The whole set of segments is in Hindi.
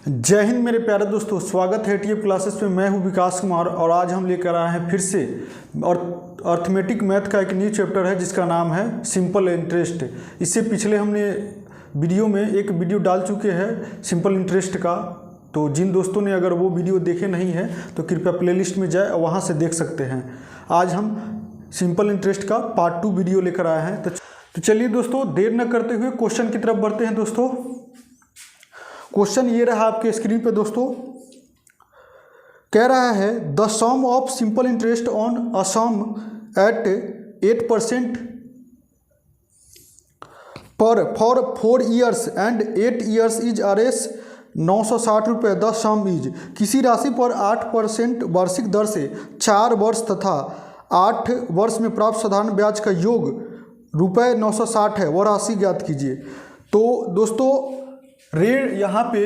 जय हिंद मेरे प्यारे दोस्तों, स्वागत है टीएफ क्लासेस में। मैं हूं विकास कुमार और आज हम लेकर आए हैं फिर से और अर्थमेटिक मैथ का एक न्यू चैप्टर है जिसका नाम है सिंपल इंटरेस्ट। इससे पिछले हमने वीडियो में एक वीडियो डाल चुके हैं सिंपल इंटरेस्ट का, तो जिन दोस्तों ने अगर वो वीडियो देखे नहीं है तो कृपया प्लेलिस्ट में जाए और वहाँ से देख सकते हैं। आज हम सिंपल इंटरेस्ट का पार्ट 2 वीडियो लेकर आए हैं। तो चलिए दोस्तों, देर न करते हुए क्वेश्चन की तरफ बढ़ते हैं। दोस्तों क्वेश्चन ये रहा आपके स्क्रीन पे दोस्तों, कह रहा है the sum of simple interest on a sum at 8% पर for 4 years and 8 years is RS 960 रुपये। द सम इज, किसी राशि पर 8% वार्षिक दर से 4 वर्ष तथा 8 वर्ष में प्राप्त साधारण ब्याज का योग रुपये 960 है, वह राशि ज्ञात कीजिए। तो दोस्तों रेट यहाँ पे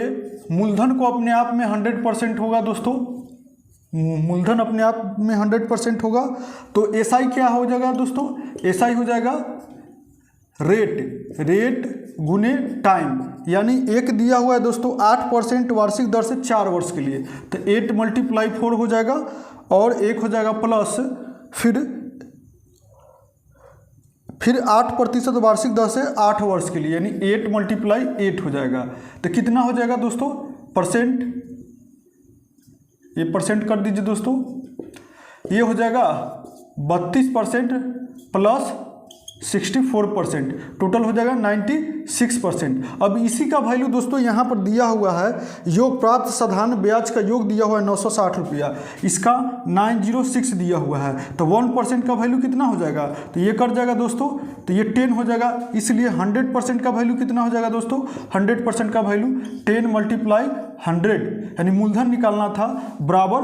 मूलधन को अपने आप में 100% होगा। दोस्तों मूलधन अपने आप में 100% होगा, तो एसआई क्या हो जाएगा दोस्तों? एसआई हो जाएगा रेट गुने टाइम, यानी एक दिया हुआ है दोस्तों 8% वार्षिक दर से 4 वर्ष के लिए, तो 8 × 4 हो जाएगा और एक हो जाएगा प्लस फिर 8% वार्षिक दर से 8 वर्ष के लिए, यानी 8 × 8 हो जाएगा। तो कितना हो जाएगा दोस्तों? परसेंट, ये परसेंट कर दीजिए दोस्तों, ये हो जाएगा 32% प्लस 64%, टोटल हो जाएगा 96%। अब इसी का वैल्यू दोस्तों यहाँ पर दिया हुआ है, योग प्राप्त साधारण ब्याज का योग दिया हुआ है 960 रुपया, इसका 906 दिया हुआ है, तो 1% का वैल्यू कितना हो जाएगा? तो ये कट जाएगा दोस्तों, तो ये 10 हो जाएगा। इसलिए 100% का वैल्यू कितना हो जाएगा दोस्तों? 100% का वैल्यू 10 × 100, यानी मूलधन निकालना था बराबर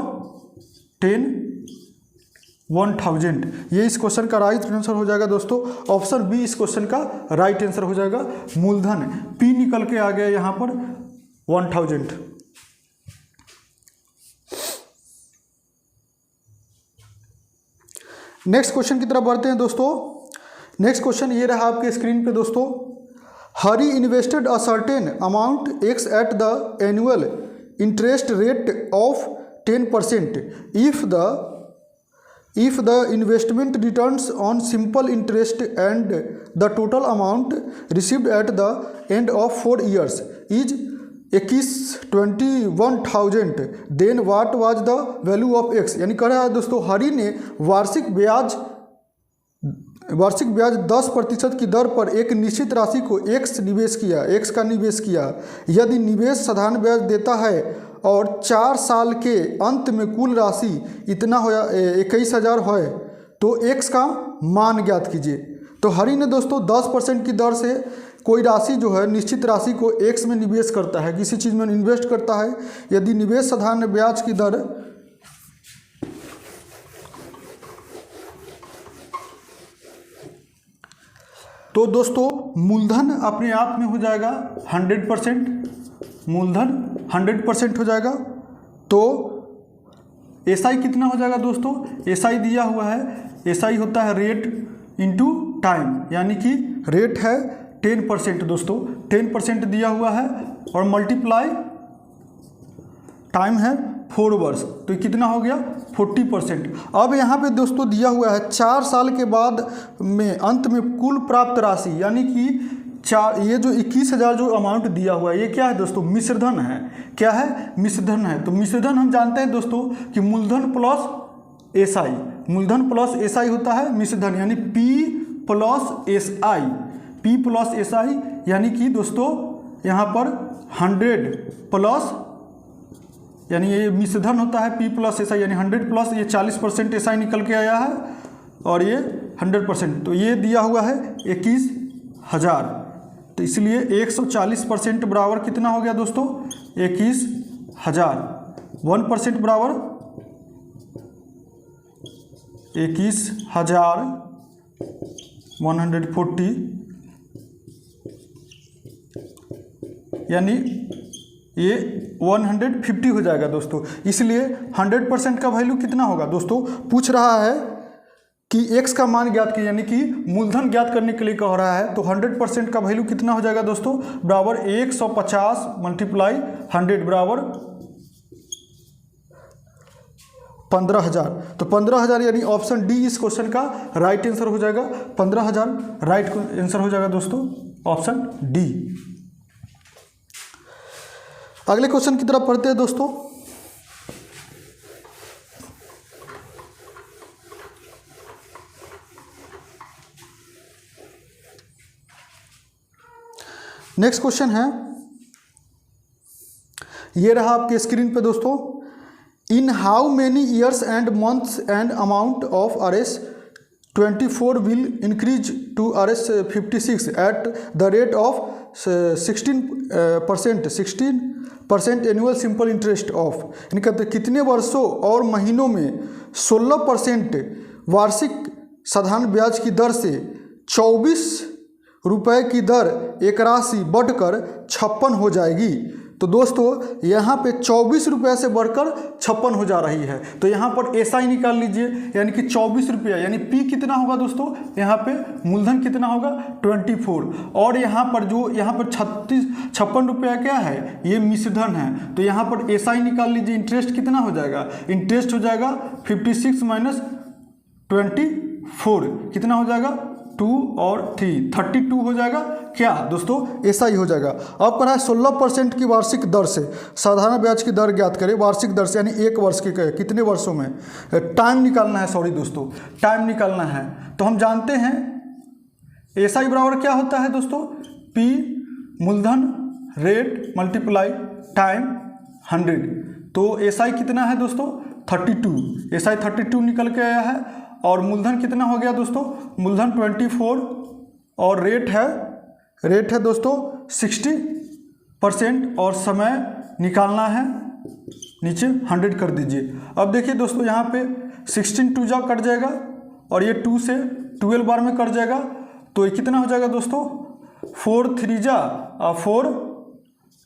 10,000। ये इस क्वेश्चन का राइट आंसर हो जाएगा दोस्तों। ऑप्शन बी इस क्वेश्चन का राइट आंसर हो जाएगा। मूलधन पी निकल के आ गया यहाँ पर 1000। नेक्स्ट क्वेश्चन की तरफ बढ़ते हैं दोस्तों। नेक्स्ट क्वेश्चन ये रहा आपके स्क्रीन पे दोस्तों, Hari invested a certain amount X at the annual interest rate of 10% if the investment returns on simple interest and the total amount received at the end of 4 years is 21,000, then what was the value of x। यानी कह रहा है दोस्तों, हरी ने वार्षिक ब्याज 10% की दर पर एक निश्चित राशि को x का निवेश किया। यदि निवेश साधारण ब्याज देता है और 4 साल के अंत में कुल राशि इतना हो 21,000 है, तो x का मान ज्ञात कीजिए। तो हरी ने दोस्तों 10% की दर से कोई राशि जो है निश्चित राशि को x में निवेश करता है, किसी चीज़ में इन्वेस्ट करता है। यदि निवेश साधारण ब्याज की दर तो दोस्तों मूलधन अपने आप में हो जाएगा 100%, मूलधन 100% हो जाएगा। तो एसआई कितना हो जाएगा दोस्तों? एसआई दिया हुआ है, एसआई होता है रेट इनटू टाइम, यानी कि रेट है 10% दोस्तों, 10% दिया हुआ है और मल्टीप्लाई टाइम है 4 वर्ष, तो कितना हो गया? 40%। अब यहाँ पे दोस्तों दिया हुआ है 4 साल के बाद में अंत में कुल प्राप्त राशि, यानी कि ये जो 21,000 जो अमाउंट दिया हुआ है, ये क्या है दोस्तों? मिश्रधन है। क्या है? मिश्रधन है। तो मिश्रधन हम जानते हैं दोस्तों कि मूलधन प्लस एसआई, मूलधन प्लस एसआई होता है मिश्रधन, यानी P प्लस एसआई, यानी कि दोस्तों यहाँ पर 100 प्लस, यानी ये मिश्रधन होता है P प्लस एसआई, यानी 100 प्लस ये 40% एसआई निकल के आया है और ये 100%, तो ये दिया हुआ है 21,000। तो इसलिए 140% बराबर कितना हो गया दोस्तों? 21,000। 1% बराबर 21,000 140, यानी ये 150 हो जाएगा दोस्तों। इसलिए 100% का वैल्यू कितना होगा दोस्तों? पूछ रहा है कि x का मान ज्ञात कीजिए, यानी कि मूलधन ज्ञात करने के लिए कह रहा है। तो 100% का वैल्यू कितना हो जाएगा दोस्तों, बराबर 150 मल्टीप्लाई 100 बराबर 15,000। तो 15,000 यानी ऑप्शन डी इस क्वेश्चन का राइट आंसर हो जाएगा। 15,000 राइट आंसर हो जाएगा दोस्तों, ऑप्शन डी। अगले क्वेश्चन की तरफ पढ़ते हैं दोस्तों। नेक्स्ट क्वेश्चन है, ये रहा आपके स्क्रीन पे दोस्तों। In how many years and months and amount of RS 24 will increase to RS 56 at the rate of 16% annual simple interest of, यानी कहते कितने वर्षों और महीनों में 16% वार्षिक साधारण ब्याज की दर से 24 रुपये की दर एक राशि बढ़कर 56 हो जाएगी। तो दोस्तों यहाँ पे 24 रुपये से बढ़कर 56 हो जा रही है। तो यहाँ पर ऐसा ही निकाल लीजिए, यानी कि 24 रुपये, यानी P कितना होगा दोस्तों, यहाँ पे मूलधन कितना होगा 24, और यहाँ पर जो यहाँ पर 56 रुपया क्या है, ये मिश्रधन है। तो यहाँ पर ऐसा ही निकाल लीजिए। इंटरेस्ट कितना हो जाएगा, इंटरेस्ट हो जाएगा 56 माइनस 24 कितना हो जाएगा 2 और 3 32 हो जाएगा क्या दोस्तों, ऐसा ही हो जाएगा। अब कह रहा है 16% की वार्षिक दर से साधारण ब्याज की दर ज्ञात करें। वार्षिक दर से यानी एक वर्ष के कितने वर्षों में, टाइम निकालना है, सॉरी दोस्तों टाइम निकालना है। तो हम जानते हैं ऐसा ही बराबर क्या होता है दोस्तों, P मूलधन रेट मल्टीप्लाई टाइम 100। तो ऐसा ही कितना है दोस्तों 32, ऐसा ही 32 निकल के आया है। और मूलधन कितना हो गया दोस्तों, मूलधन 24 और रेट है दोस्तों 60% और समय निकालना है, नीचे 100 कर दीजिए। अब देखिए दोस्तों यहाँ पे 16 2 जा कट जाएगा और ये 2 से 12 बार में कट जाएगा। तो ये कितना हो जाएगा दोस्तों 4 3 जा और 4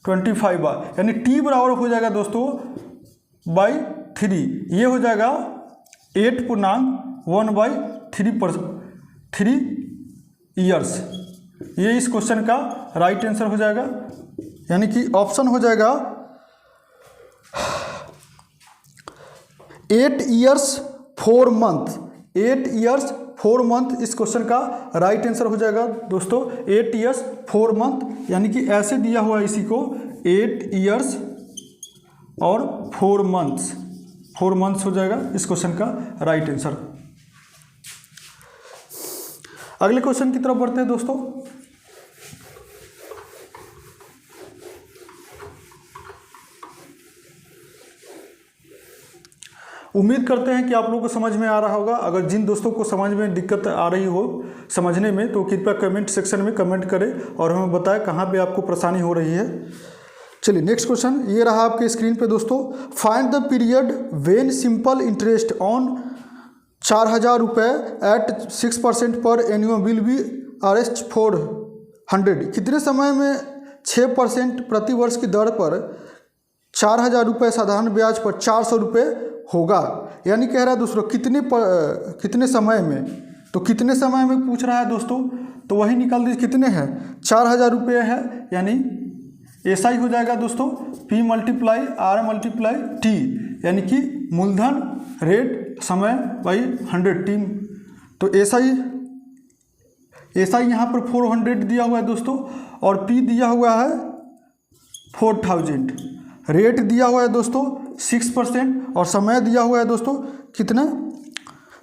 25 बार, यानी T बराबर हो जाएगा दोस्तों बाई 3। ये हो जाएगा 8.1/3 ईयर्स। ये इस क्वेश्चन का राइट आंसर हो जाएगा, यानी कि ऑप्शन हो जाएगा 8 ईयर्स 4 मंथ। 8 ईयर्स 4 मंथ इस क्वेश्चन का राइट आंसर हो जाएगा दोस्तों, 8 ईयर्स 4 मंथ, यानी कि ऐसे दिया हुआ है इसी को 8 ईयर्स और 4 मंथ्स हो जाएगा इस क्वेश्चन का राइट आंसर। अगले क्वेश्चन की तरफ बढ़ते हैं दोस्तों। उम्मीद करते हैं कि आप लोगों को समझ में आ रहा होगा। अगर जिन दोस्तों को समझ में दिक्कत आ रही हो समझने में, तो कृपया कमेंट सेक्शन में कमेंट करें और हमें बताएं कहाँ पे आपको परेशानी हो रही है। चलिए नेक्स्ट क्वेश्चन ये रहा आपके स्क्रीन पे दोस्तों। Find the period when simple interest on 4,000 रुपये एट 6% पर एनुअल विल बी RS 400। कितने समय में 6% प्रति वर्ष की दर पर 4,000 रुपये साधारण ब्याज पर 400 रुपये होगा। यानी कह रहा है दोस्तों कितने समय में, तो कितने समय में पूछ रहा है दोस्तों, तो वही निकाल दीजिए कितने हैं 4,000 रुपये है, यानी ऐसा ही हो जाएगा दोस्तों P multiply R multiply T, यानी कि मूलधन रेट समय बाई 100 तो ऐसा ही यहाँ पर 400 दिया हुआ है दोस्तों, और P दिया हुआ है 4,000, रेट दिया हुआ है दोस्तों 6% और समय दिया हुआ है दोस्तों कितना,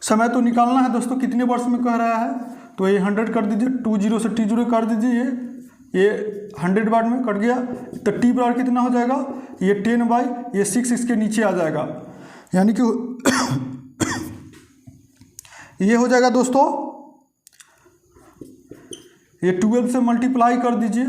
समय तो निकालना है दोस्तों कितने वर्ष में कह रहा है। तो ये 100 कर दीजिए, 20 से T0 कर दीजिए, ये 100 बार में कट गया। तो T बराबर कितना हो जाएगा, ये 10 बाई ये 6 इसके नीचे आ जाएगा, यानी कि ये हो जाएगा दोस्तों, ये 12 से मल्टीप्लाई कर दीजिए,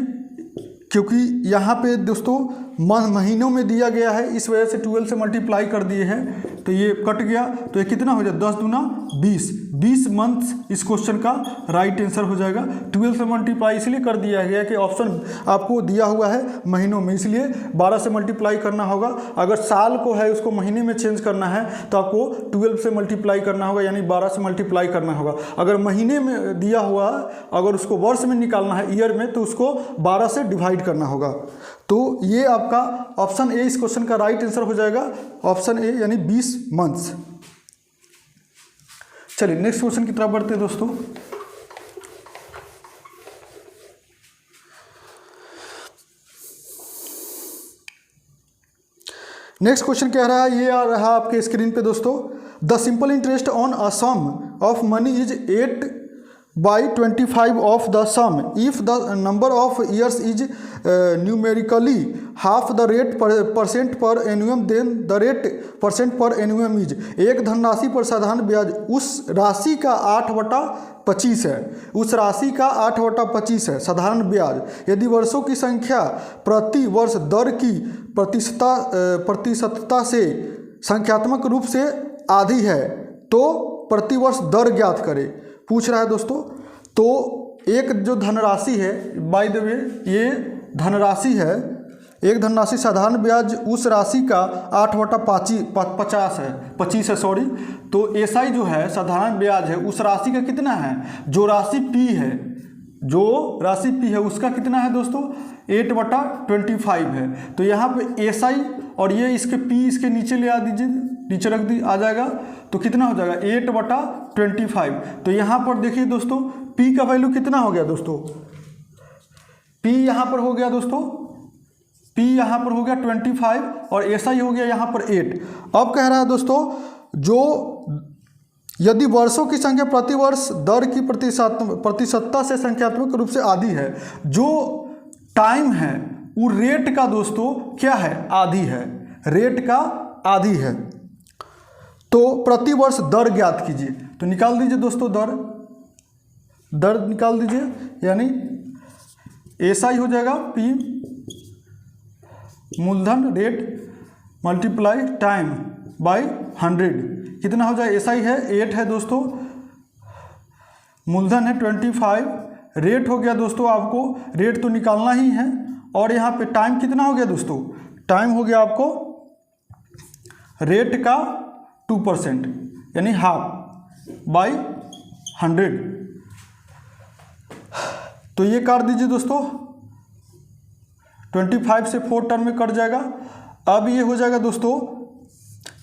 क्योंकि यहाँ पे दोस्तों महीनों में दिया गया है, इस वजह से 12 से मल्टीप्लाई कर दिए हैं। तो ये कट गया, तो ये कितना हो जाए 10 दूना 20, 20 मंथ्स इस क्वेश्चन का राइट आंसर हो जाएगा। 12 से मल्टीप्लाई इसलिए कर दिया गया कि ऑप्शन आपको दिया हुआ है महीनों में, इसलिए 12 से मल्टीप्लाई करना होगा। अगर साल को है उसको महीने में चेंज करना है तो आपको 12 से मल्टीप्लाई करना होगा, यानी 12 से मल्टीप्लाई करना होगा। अगर महीने में दिया हुआ, अगर उसको वर्ष में निकालना है ईयर में, तो उसको 12 से डिवाइड करना होगा। तो ये आपका ऑप्शन ए इस क्वेश्चन का राइट आंसर हो जाएगा, ऑप्शन ए यानी 20 मंथ्स। चलिए नेक्स्ट क्वेश्चन की तरफ बढ़ते हैं दोस्तों। नेक्स्ट क्वेश्चन कह रहा है, ये आ रहा आपके स्क्रीन पे दोस्तों, the simple interest on a sum of money is 8/25 of the sum if the number of years is numerically half the rate percent per annum then the rate percent per annum is. एक धनराशि पर साधारण ब्याज उस राशि का 8/25 है, उस राशि का 8/25 है साधारण ब्याज। यदि वर्षों की संख्या प्रति वर्ष दर की प्रतिशतता से संख्यात्मक रूप से आधी है तो प्रतिवर्ष दर ज्ञात करें, पूछ रहा है दोस्तों। तो एक जो धनराशि है, बाय द वे ये धनराशि है, एक धनराशि साधारण ब्याज उस राशि का 8/50 है, 25 है सॉरी। तो एसआई जो है साधारण ब्याज है उस राशि का कितना है, जो राशि पी है, जो राशि पी है उसका कितना है दोस्तों 8/25 है। तो यहाँ पे एसआई और ये इसके पी इसके नीचे ले आ दीजिए, नीचे रख दी आ जाएगा, तो कितना हो जाएगा 8/25। तो यहाँ पर देखिए दोस्तों पी का वैल्यू कितना हो गया दोस्तों, पी यहाँ पर हो गया दोस्तों, पी यहाँ पर हो गया 25 और एसआई हो गया यहाँ पर 8। अब कह रहा है दोस्तों, जो यदि वर्षों की संख्या प्रतिवर्ष दर की प्रतिशतता से संख्यात्मक रूप से आधी है, जो टाइम है वो रेट का दोस्तों क्या है, आधी है, रेट का आधी है। तो प्रतिवर्ष दर ज्ञात कीजिए, तो निकाल दीजिए दोस्तों दर निकाल दीजिए, यानी एसआई हो जाएगा पी मूलधन रेट मल्टीप्लाई टाइम बाय 100, कितना हो जाए, एसआई है 8 है दोस्तों, मूलधन है 25, रेट हो गया दोस्तों, आपको रेट तो निकालना ही है, और यहाँ पे टाइम कितना हो गया दोस्तों, टाइम हो गया आपको रेट का 2% यानी हाफ बाय 100। तो ये काट दीजिए दोस्तों, 25 से 4 टर्म में कट जाएगा। अब ये हो जाएगा दोस्तों,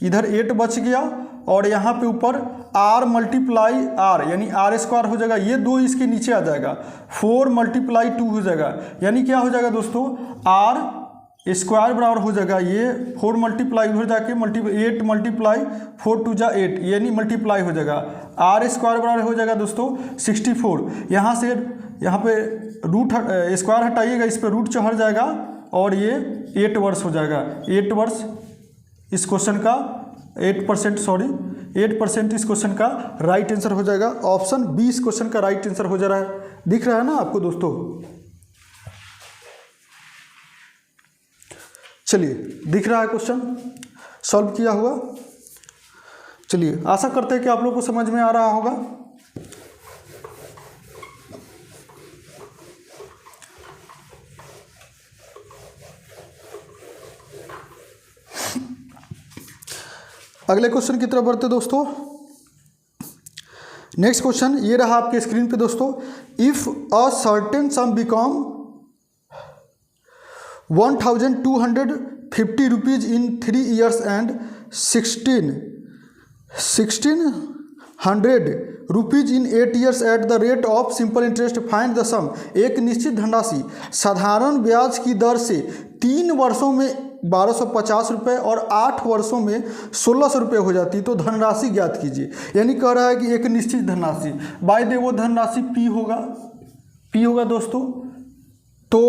इधर 8 बच गया और यहाँ पे ऊपर r मल्टीप्लाई आर यानी r² हो जाएगा, ये 2 इसके नीचे आ जाएगा, 4 × 2 हो जाएगा, यानी क्या हो जाएगा दोस्तों r² बराबर हो जाएगा, ये 4 मल्टीप्लाई हो जाके 8 × 4 2 = 8 यानी मल्टीप्लाई हो जाएगा, r² बराबर हो जाएगा दोस्तों 64। यहाँ से यहाँ पे रूट स्क्वायर हटाइएगा, इस पर रूट चढ़ जाएगा और ये 8 वर्ष हो जाएगा, 8 वर्ष इस क्वेश्चन का 8% इस क्वेश्चन का राइट आंसर हो जाएगा। ऑप्शन बी इस क्वेश्चन का राइट आंसर हो जा रहा है, दिख रहा है ना आपको दोस्तों। चलिए दिख रहा है क्वेश्चन सॉल्व किया हुआ। चलिए आशा करते हैं कि आप लोग को समझ में आ रहा होगा। अगले क्वेश्चन की तरफ बढ़ते दोस्तों। नेक्स्ट क्वेश्चन ये रहा आपके स्क्रीन पे दोस्तों, if a certain sum become 1250 rupees in 3 years and 1600 rupees in 8 years at the rate of simple interest, find the sum. एक निश्चित धनराशि साधारण ब्याज की दर से 3 वर्षों में 1250 रुपये और 8 वर्षों में 1600 रुपये हो जाती, तो धनराशि ज्ञात कीजिए। यानी कह रहा है कि एक निश्चित धनराशि, बाय द वो धनराशि पी होगा दोस्तों। तो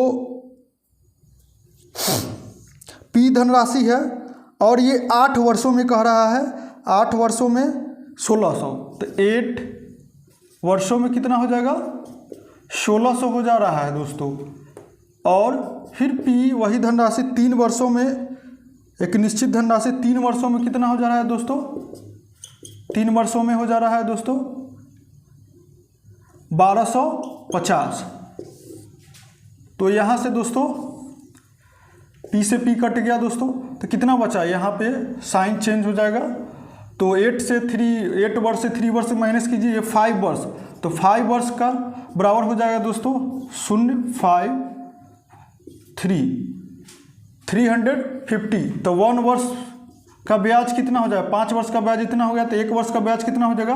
पी धनराशि है और ये 8 वर्षों में कह रहा है, 8 वर्षों में 1600, तो 8 वर्षों में कितना हो जाएगा 1600 हो जा रहा है दोस्तों। और फिर पी वही धनराशि 3 वर्षों में, एक निश्चित धनराशि 3 वर्षों में कितना हो जा रहा है दोस्तों, 3 वर्षों में हो जा रहा है दोस्तों 1250। तो यहाँ से दोस्तों P से P कट गया दोस्तों, तो कितना बचा, यहाँ पे साइन चेंज हो जाएगा। तो 8 वर्ष से 3 वर्ष माइनस कीजिए, ये 5 वर्ष, तो 5 वर्ष का बराबर हो जाएगा दोस्तों 350। तो 1 वर्ष का ब्याज कितना हो जाएगा, 5 वर्ष का ब्याज इतना हो गया, तो 1 वर्ष का ब्याज कितना हो जाएगा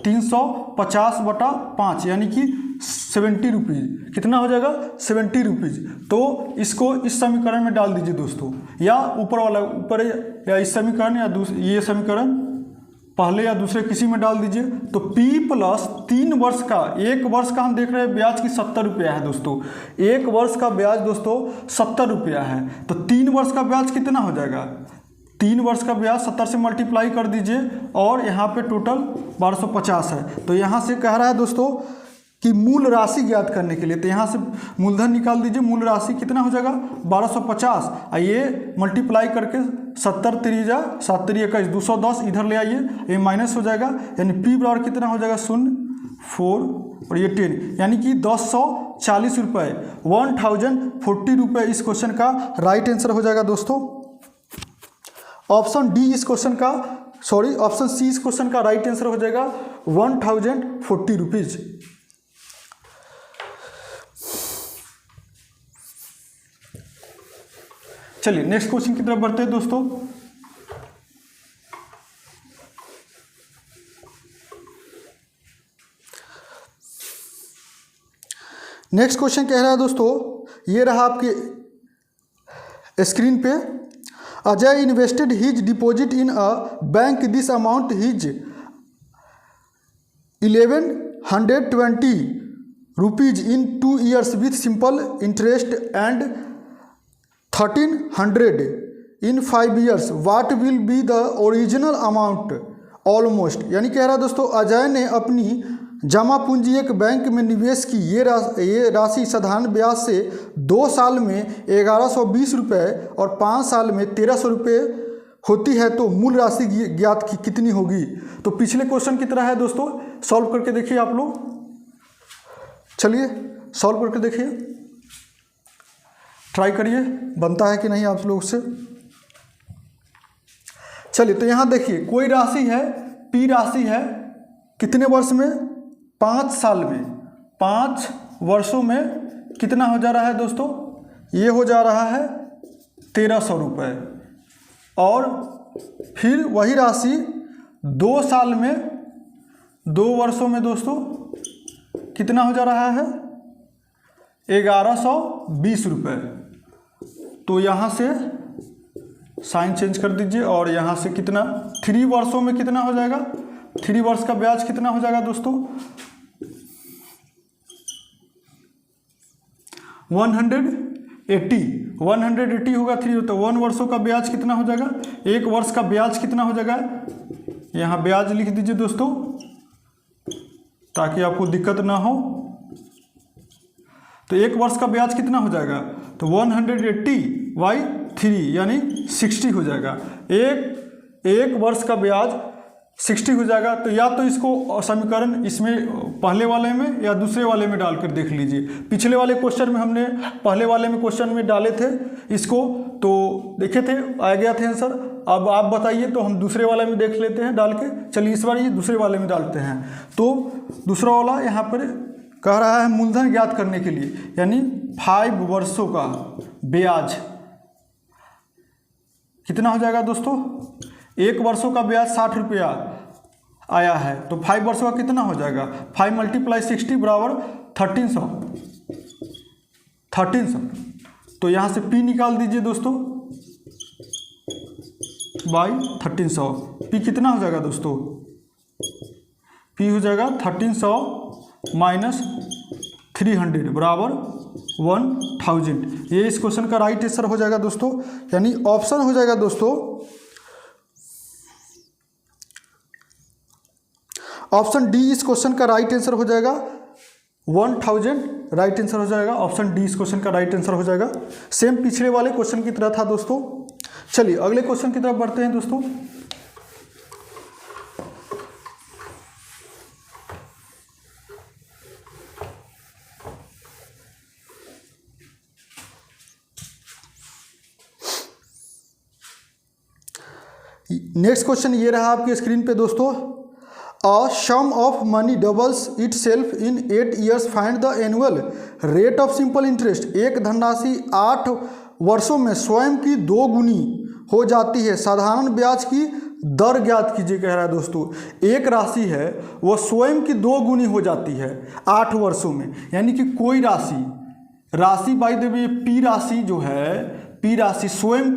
350/5, यानी कि 70 रुपीज़। कितना हो जाएगा 70 रुपीज़। तो इसको इस समीकरण में डाल दीजिए दोस्तों, या ऊपर या इस समीकरण या ये समीकरण पहले या दूसरे किसी में डाल दीजिए। तो P प्लस 3 वर्ष का, 1 वर्ष का हम देख रहे हैं ब्याज की 70 रुपया है दोस्तों, 1 वर्ष का ब्याज दोस्तों 70 रुपया है। तो 3 वर्ष का ब्याज कितना हो जाएगा, 3 वर्ष का ब्याज 70 से मल्टीप्लाई कर दीजिए, और यहाँ पे टोटल 1250 है। तो यहाँ से कह रहा है दोस्तों कि मूल राशि ज्ञात करने के लिए, तो यहाँ से मूलधन निकाल दीजिए, मूल राशि कितना हो जाएगा 1250, ये मल्टीप्लाई करके 70 3 7 3 21 210 इधर ले आइए, ये माइनस हो जाएगा, यानी P बराबर कितना हो जाएगा 0 4 और ये 10, यानी कि 1040 रुपये, 1040 रुपये इस क्वेश्चन का राइट आंसर हो जाएगा दोस्तों। ऑप्शन डी इस क्वेश्चन का, सॉरी ऑप्शन सी इस क्वेश्चन का राइट आंसर हो जाएगा 1040 रुपीज़। चलिए नेक्स्ट क्वेश्चन की तरफ बढ़ते हैं दोस्तों। नेक्स्ट क्वेश्चन कह रहा है दोस्तों, ये रहा आपके स्क्रीन पे, Ajay invested his deposit in a bank, this amount his 1120 rupees in 2 years with simple interest and 1300 in 5 years, what will be the original amount almost. यानी कह रहा है दोस्तों, अजय ने अपनी जमा पूंजी एक बैंक में निवेश की, ये राशि साधारण ब्याज से 2 साल में 1120 रुपये और 5 साल में 1300 रुपये होती है, तो मूल राशि ज्ञात की कितनी होगी। तो पिछले क्वेश्चन की तरह है दोस्तों, सॉल्व करके देखिए आप लोग, चलिए सॉल्व करके देखिए, ट्राई करिए बनता है कि नहीं आप लोग से। चलिए तो यहाँ देखिए, कोई राशि है, P राशि है, कितने वर्ष में 5 साल में, 5 वर्षों में कितना हो जा रहा है दोस्तों, ये हो जा रहा है 1300 रुपये, और फिर वही राशि 2 साल में, 2 वर्षों में दोस्तों कितना हो जा रहा है 1120 रुपये। तो यहाँ से साइन चेंज कर दीजिए, और यहाँ से कितना 3 वर्षों में कितना हो जाएगा, 3 वर्ष का ब्याज कितना हो जाएगा दोस्तों 180 होगा 3, तो 1 वर्षों का ब्याज कितना हो जाएगा, 1 वर्ष का ब्याज कितना हो जाएगा, यहाँ ब्याज लिख दीजिए दोस्तों ताकि आपको दिक्कत ना हो। तो 1 वर्ष का ब्याज कितना हो जाएगा, तो 180/3 यानी 60 हो जाएगा, एक वर्ष का ब्याज 60 हो जाएगा। तो या तो इसको समीकरण इसमें पहले वाले में या दूसरे वाले में डालकर देख लीजिए। पिछले वाले क्वेश्चन में हमने पहले वाले में क्वेश्चन में डाले थे इसको, तो देखे थे, आ गया थे आंसर। अब आप बताइए, तो हम दूसरे वाले में देख लेते हैं डाल के। चलिए इस बार ये दूसरे वाले में डालते हैं। तो दूसरा वाला यहाँ पर कह रहा है मूलधन ज्ञात करने के लिए, यानी 5 वर्षों का ब्याज कितना हो जाएगा दोस्तों, 1 वर्षों का ब्याज 60 रुपया आया है, तो 5 वर्षों का कितना हो जाएगा, 5 × 60 बराबर 1300। तो यहाँ से P निकाल दीजिए दोस्तों बाई 1300। P कितना हो जाएगा दोस्तों, P हो जाएगा 1300 माइनस 300 बराबर 1000। ये इस क्वेश्चन का राइट आंसर हो जाएगा दोस्तों, यानी ऑप्शन हो जाएगा दोस्तों ऑप्शन डी इस क्वेश्चन का राइट आंसर हो जाएगा 1000 राइट आंसर हो जाएगा। ऑप्शन डी इस क्वेश्चन का राइट आंसर हो जाएगा। सेम पिछले वाले क्वेश्चन की तरह था दोस्तों। चलिए अगले क्वेश्चन की तरफ बढ़ते हैं दोस्तों। नेक्स्ट क्वेश्चन ये रहा आपके स्क्रीन पे दोस्तों, a sum of money doubles itself in 8 years, find the annual rate of simple interest. एक धनराशि 8 वर्षों में स्वयं की 2 गुनी हो जाती है, साधारण ब्याज की दर ज्ञात कीजिए कह रहा है दोस्तों। एक राशि है वो स्वयं की 2 गुनी हो जाती है 8 वर्षों में, यानी कि कोई राशि बाय द वे पी राशि जो है, पी राशि स्वयं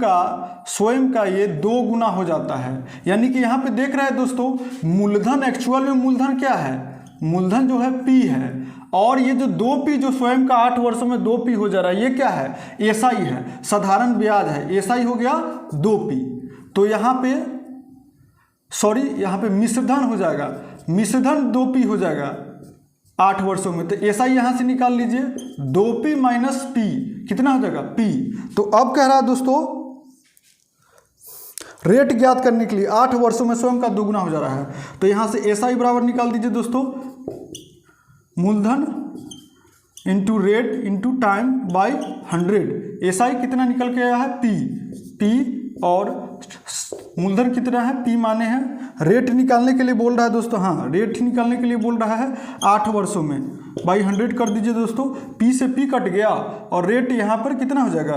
का ये 2 गुना हो जाता है। यानी कि यहाँ पे देख रहे हैं दोस्तों, मूलधन एक्चुअल में मूलधन क्या है, मूलधन जो है पी है, और ये जो 2p जो स्वयं का 8 वर्षों में 2p हो जा रहा है, ये क्या है, एसआई है, साधारण ब्याज है। एसआई हो गया 2p, तो यहाँ पे मिश्रधन हो जाएगा, मिश्रधन 2p हो जाएगा 8 वर्षों में। तो एसआई यहाँ से निकाल लीजिए, 2p माइनस p कितना हो जाएगा, p। तो अब कह रहा है दोस्तों रेट ज्ञात करने के लिए 8 वर्षों में स्वयं का 2 गुना हो जा रहा है, तो यहाँ से एसआई बराबर निकाल दीजिए दोस्तों, मूलधन into rate into time by 100। SI कितना निकल के आया है, p, और मूलधन कितना है, p माने हैं। रेट निकालने के लिए बोल रहा है दोस्तों, हाँ रेट निकालने के लिए बोल रहा है 8 वर्षों में, बाई 100 कर दीजिए दोस्तों। p से p कट गया और रेट यहाँ पर कितना हो जाएगा,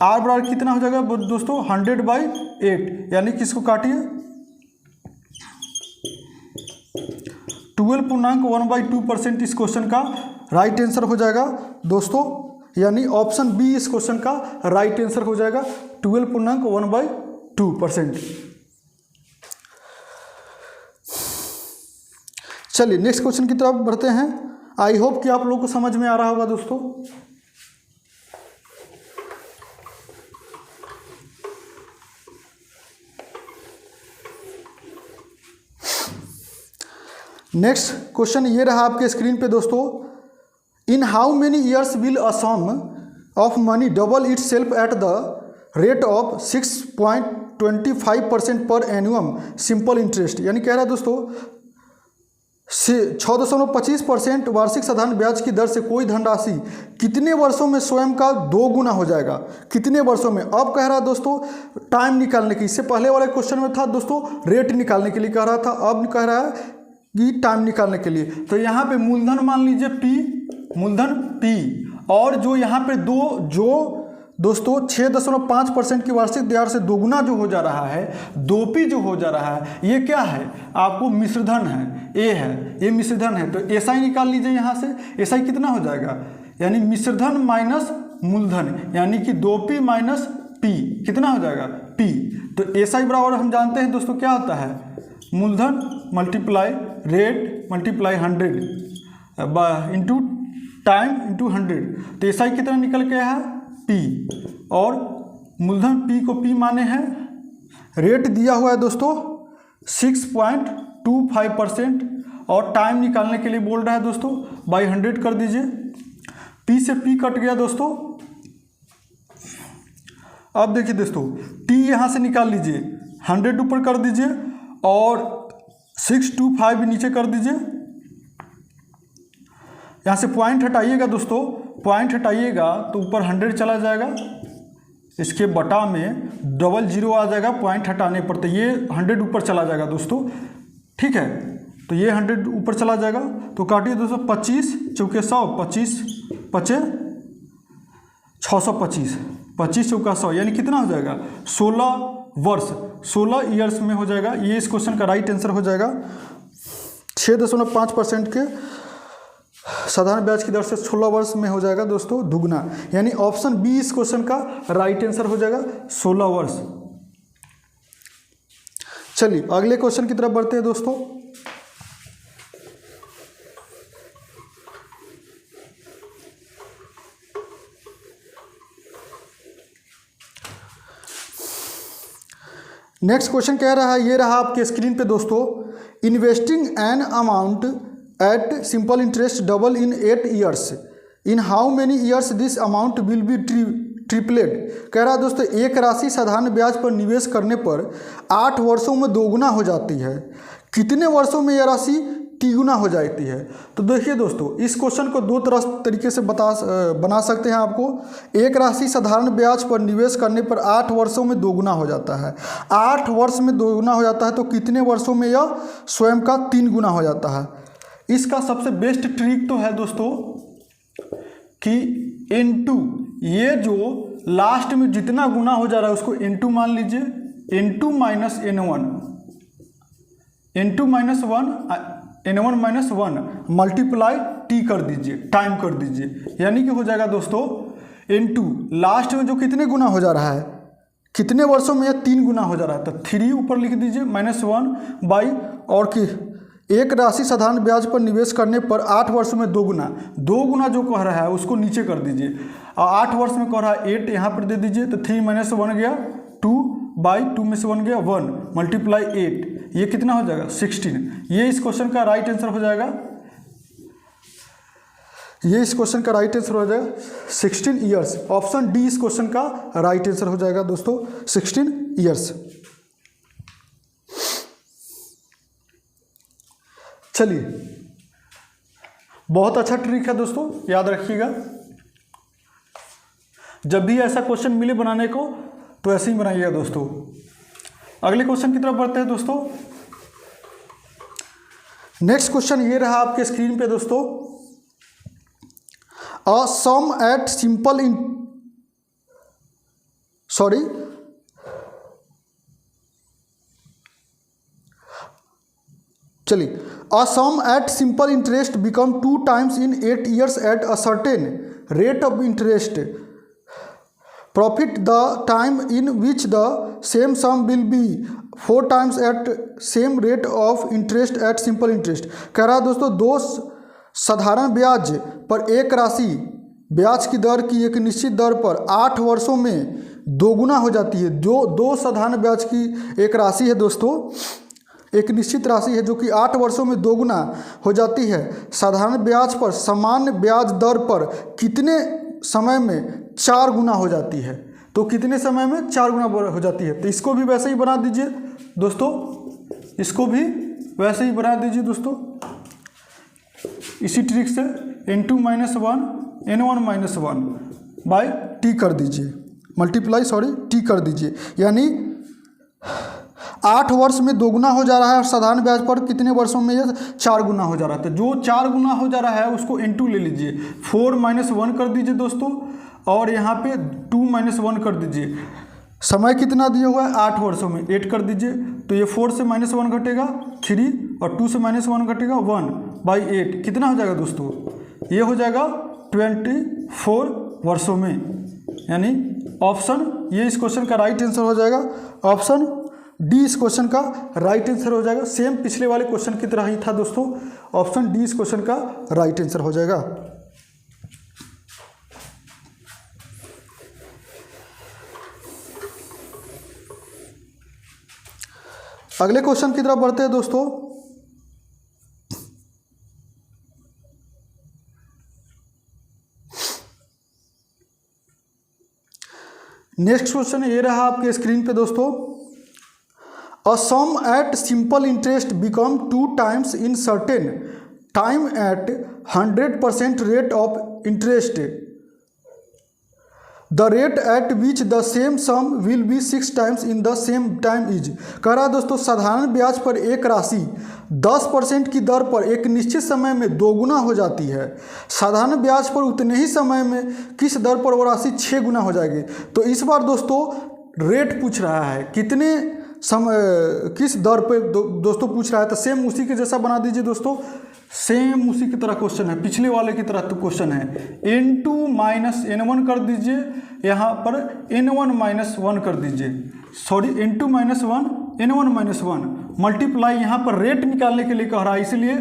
r बराबर कितना हो जाएगा दोस्तों, 100/8, यानी कि इसको काटिए 12.1/2% इस क्वेश्चन का राइट आंसर हो जाएगा दोस्तों, यानी ऑप्शन बी इस क्वेश्चन का राइट आंसर हो जाएगा 12.1/2%। चलिए नेक्स्ट क्वेश्चन की तरफ बढ़ते हैं। आई होप कि आप लोगों को समझ में आ रहा होगा दोस्तों। नेक्स्ट क्वेश्चन ये रहा आपके स्क्रीन पे दोस्तों, in how many years will a sum of money double itself at the rate of 6.25% per एनुअम simple interest. यानी कह रहा है दोस्तों 6.25% वार्षिक साधारण ब्याज की दर से कोई धनराशि कितने वर्षों में स्वयं का 2 गुना हो जाएगा, कितने वर्षों में। अब कह रहा है दोस्तों टाइम निकालने की, इससे पहले वाले क्वेश्चन में था दोस्तों रेट निकालने के लिए कह रहा था, अब कह रहा है कि टाइम निकालने के लिए। तो यहाँ पे मूलधन मान लीजिए p, मूलधन p, और जो यहाँ पे दोस्तों 6.5% की वार्षिक दर से 2 गुना जो हो जा रहा है, 2p जो हो जा रहा है, ये क्या है आपको मिश्रधन है, a है, ये मिश्रधन है। तो एसआई निकाल लीजिए यहाँ से, एसआई कितना हो जाएगा, यानी मिश्रधन माइनस मूलधन, यानी कि 2p माइनस p कितना हो जाएगा, p। तो एसआई बराबर हम जानते हैं दोस्तों क्या होता है, मूलधन multiply rate multiply 100 into time into 100। तो एसआई कितना निकल के है, p, और मूलधन p को p माने हैं, रेट दिया हुआ है दोस्तों 6.25%, और टाइम निकालने के लिए बोल रहा है दोस्तों बाई 100 कर दीजिए। p से p कट गया दोस्तों। अब देखिए दोस्तों t यहाँ से निकाल लीजिए, 100 ऊपर कर दीजिए और 625 नीचे कर दीजिए। यहाँ से पॉइंट हटाइएगा दोस्तों, पॉइंट हटाइएगा तो ऊपर 100 चला जाएगा, इसके बटा में 00 आ जाएगा पॉइंट हटाने पर, तो ये 100 ऊपर चला जाएगा दोस्तों, ठीक है। तो ये 100 ऊपर चला जाएगा, तो काटिए दोस्तों 25 चौके 100, 25 पचे 625, 25 चौका 100, यानी कितना हो जाएगा 16 वर्ष, 16 ईयर्स में हो जाएगा। ये इस क्वेश्चन का राइट आंसर हो जाएगा। 6.5% के साधारण ब्याज की दर से 16 वर्ष में हो जाएगा दोस्तों दुगना, यानी ऑप्शन बी इस क्वेश्चन का राइट आंसर हो जाएगा 16 वर्ष। चलिए अगले क्वेश्चन की तरफ बढ़ते हैं दोस्तों। नेक्स्ट क्वेश्चन कह रहा है, ये रहा आपके स्क्रीन पे दोस्तों, investing an amount at simple interest double in 8 years, in how many years this amount will be tripled. कह रहा है दोस्तों एक राशि साधारण ब्याज पर निवेश करने पर 8 वर्षों में 2 गुना हो जाती है, कितने वर्षों में यह राशि तिगुना हो जाती है। तो देखिए दोस्तों, इस क्वेश्चन को दो तरीके से बना सकते हैं आपको। एक राशि साधारण ब्याज पर निवेश करने पर 8 वर्षों में दोगुना हो जाता है। 8 वर्ष में दोगुना हो जाता है तो कितने वर्षों में यह स्वयं का 3 गुना हो जाता है। इसका सबसे बेस्ट ट्रिक तो है दोस्तों कि N2, ये जो लास्ट में जितना गुना हो जा रहा है उसको N2 मान लीजिए, N2 minus N1, N2 minus 1, N1 minus 1 multiply T कर दीजिए, टाइम कर दीजिए, यानी कि हो जाएगा दोस्तों N2 लास्ट में जो कितने गुना हो जा रहा है, कितने वर्षों में यह 3 गुना हो जा रहा है, तो 3 ऊपर लिख दीजिए -1 बाई, और कि एक राशि साधारण ब्याज पर निवेश करने पर 8 वर्षों में 2 गुना जो कह रहा है उसको नीचे कर दीजिए, और 8 वर्ष में कह रहा है 8 यहाँ पर दे दीजिए, तो 3 माइनस 1 गया 2 बाई 2 में से 1 गया 1 मल्टीप्लाई 8, ये कितना हो जाएगा 16। ये इस क्वेश्चन का राइट आंसर हो जाएगा, ये इस क्वेश्चन का राइट आंसर हो जाएगा 16 ईयर्स। ऑप्शन डी इस क्वेश्चन का राइट आंसर हो जाएगा दोस्तों 16 ईयर्स। चलिए, बहुत अच्छा ट्रिक है दोस्तों, याद रखिएगा। जब भी ऐसा क्वेश्चन मिले बनाने को तो ऐसे ही बनाइएगा दोस्तों। अगले क्वेश्चन की तरफ बढ़ते हैं दोस्तों। नेक्स्ट क्वेश्चन ये रहा आपके स्क्रीन पे दोस्तों। A sum at simple a sum at simple interest become 2 times in 8 years at a certain rate of interest. Profit the time in which the same sum will be 4 times at same rate of interest at simple interest. कह रहा है दोस्तों, दो साधारण ब्याज पर एक राशि ब्याज की दर की एक निश्चित दर पर 8 वर्षों में दोगुना हो जाती है। जो दो साधारण ब्याज की एक राशि है दोस्तों, एक निश्चित राशि है जो कि 8 वर्षों में दोगुना हो जाती है। साधारण ब्याज पर सामान्य ब्याज दर पर कितने समय में 4 गुना हो जाती है। तो कितने समय में 4 गुना हो जाती है। तो इसको भी वैसे ही बना दीजिए दोस्तों, इसको भी वैसे ही बना दीजिए दोस्तों, इसी ट्रिक से N2 minus 1 N1 minus 1 by T कर दीजिए, मल्टीप्लाई T कर दीजिए, यानी 8 वर्ष में दोगुना हो जा रहा है और साधारण ब्याज पर कितने वर्षों में यह 4 गुना हो जा रहा है। तो जो 4 गुना हो जा रहा है उसको N2 ले लीजिए, 4 माइनस 1 कर दीजिए दोस्तों, और यहाँ पे 2 माइनस 1 कर दीजिए। समय कितना दिया हुआ है 8 वर्षों में, 8 कर दीजिए, तो ये 4 से माइनस 1 घटेगा 3, और 2 से माइनस 1 घटेगा 1 बाई 8, कितना हो जाएगा दोस्तों, ये हो जाएगा 24 वर्षों में। यानी ऑप्शन ये इस क्वेश्चन का राइट आंसर हो जाएगा, ऑप्शन डी इस क्वेश्चन का राइट आंसर हो जाएगा। सेम पिछले वाले क्वेश्चन की तरह ही था दोस्तों, ऑप्शन डी इस क्वेश्चन का राइट आंसर हो जाएगा। अगले क्वेश्चन की तरफ बढ़ते हैं दोस्तों। नेक्स्ट क्वेश्चन ये रहा आपके स्क्रीन पे दोस्तों। A sum at simple interest become 2 times in certain time at 100% rate of interest. The rate at which the same sum will be 6 times in the same time is. कह रहा है दोस्तों, साधारण ब्याज पर एक राशि 10% की दर पर एक निश्चित समय में दोगुना हो जाती है। साधारण ब्याज पर उतने ही समय में किस दर पर वो राशि 6 गुना हो जाएगी। तो इस बार दोस्तों रेट पूछ रहा है, कितने किस दर पे दोस्तों पूछ रहा है। तो सेम उसी के जैसा बना दीजिए दोस्तों, सेम उसी की तरह क्वेश्चन है, पिछले वाले की तरह तो क्वेश्चन है। N2 माइनस N1 कर दीजिए, यहाँ पर N1 माइनस 1 कर दीजिए, N2 minus 1 N1 minus 1 multiply, यहाँ पर रेट निकालने के लिए कह रहा है इसलिए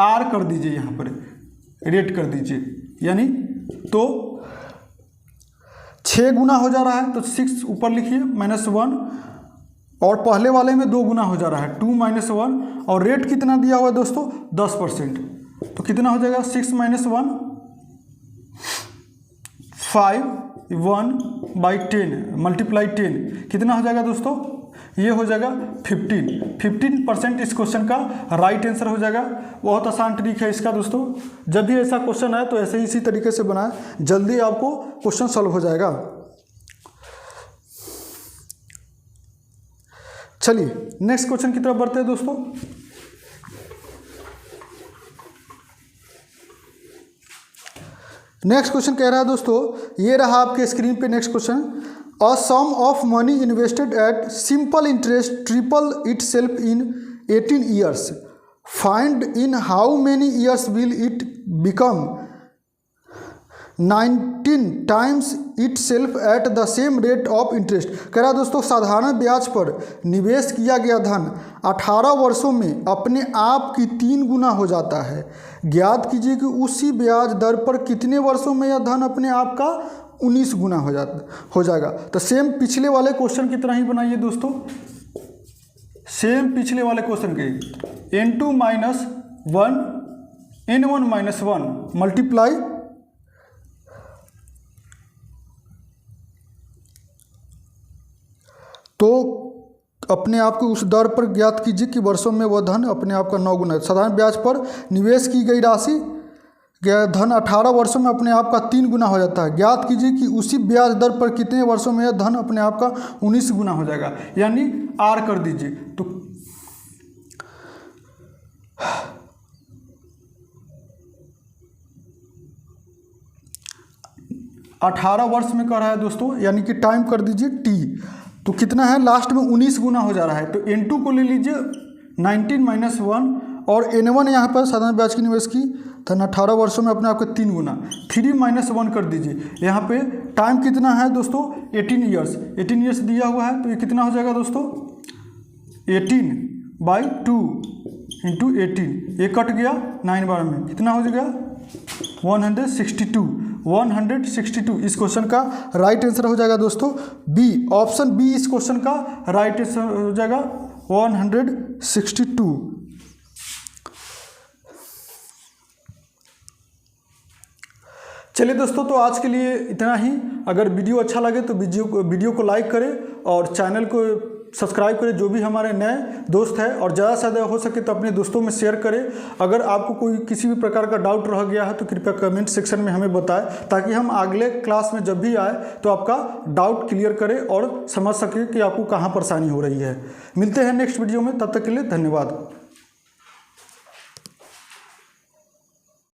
R कर दीजिए, यहाँ पर रेट कर दीजिए, यानी तो 6 गुना हो जा रहा है तो 6 ऊपर लिखिए -1, और पहले वाले में 2 गुना हो जा रहा है 2 माइनस 1, और रेट कितना दिया हुआ है दोस्तों 10%, तो कितना हो जाएगा 6 माइनस 1 5 1 बाई 10 मल्टीप्लाई 10, कितना हो जाएगा दोस्तों ये हो जाएगा 15% इस क्वेश्चन का राइट आंसर हो जाएगा। बहुत आसान ट्रिक है इसका दोस्तों, जब भी ऐसा क्वेश्चन आए तो ऐसे ही इसी तरीके से बनाएं, जल्दी आपको क्वेश्चन सॉल्व हो जाएगा। चलिए नेक्स्ट क्वेश्चन की तरफ बढ़ते हैं दोस्तों। नेक्स्ट क्वेश्चन कह रहा है दोस्तों, ये रहा आपके स्क्रीन पे next question. A sum of money invested at simple interest triple itself in 18 years, find in how many years will it become 19 times itself at the same rate of interest. कह रहा दोस्तों, साधारण ब्याज पर निवेश किया गया धन 18 वर्षों में अपने आप की 3 गुना हो जाता है। ज्ञात कीजिए कि उसी ब्याज दर पर कितने वर्षों में यह धन अपने आप का 19 गुना हो जाएगा। तो सेम पिछले वाले क्वेश्चन की तरह ही बनाइए दोस्तों, सेम पिछले वाले क्वेश्चन के n2 - 1 n1 - 1 मल्टीप्लाई तो अपने आप को उस दर पर ज्ञात कीजिए कि वर्षों में वह धन अपने आप का 9 गुना है। साधारण ब्याज पर निवेश की गई राशि धन 18 वर्षों में अपने आप का 3 गुना हो जाता है। ज्ञात कीजिए कि उसी ब्याज दर पर कितने वर्षों में यह धन अपने आप का 19 गुना हो जाएगा, यानी R कर दीजिए। तो अठारह वर्ष में कर रहा है दोस्तों, यानी कि टाइम कर दीजिए T। तो कितना है, लास्ट में 19 गुना हो जा रहा है। तो n2 को ले लीजिए 19 - 1 और n1 यहाँ पर साधारण ब्याज की निवेश की धन 18 वर्षों में अपने आप का 3 गुना 3 - 1 कर दीजिए। यहाँ पे टाइम कितना है दोस्तों, 18 ईयर्स। 18 ईयर्स दिया हुआ है, तो ये कितना हो जाएगा दोस्तों, 18/2 × 18। ये कट गया 9 बार में, कितना हो जाएगा 162। इस क्वेश्चन का राइट आंसर हो जाएगा दोस्तों बी, ऑप्शन बी इस क्वेश्चन का राइट आंसर हो जाएगा 162। चलिए दोस्तों, तो आज के लिए इतना ही। अगर वीडियो अच्छा लगे तो वीडियो को लाइक करें और चैनल को सब्सक्राइब करें, जो भी हमारे नए दोस्त हैं, और ज़्यादा से ज़्यादा हो सके तो अपने दोस्तों में शेयर करें। अगर आपको कोई किसी भी प्रकार का डाउट रह गया है तो कृपया कमेंट सेक्शन में हमें बताएं, ताकि हम अगले क्लास में जब भी आए तो आपका डाउट क्लियर करें और समझ सकें कि आपको कहाँ परेशानी हो रही है। मिलते हैं नेक्स्ट वीडियो में, तब तक के लिए धन्यवाद।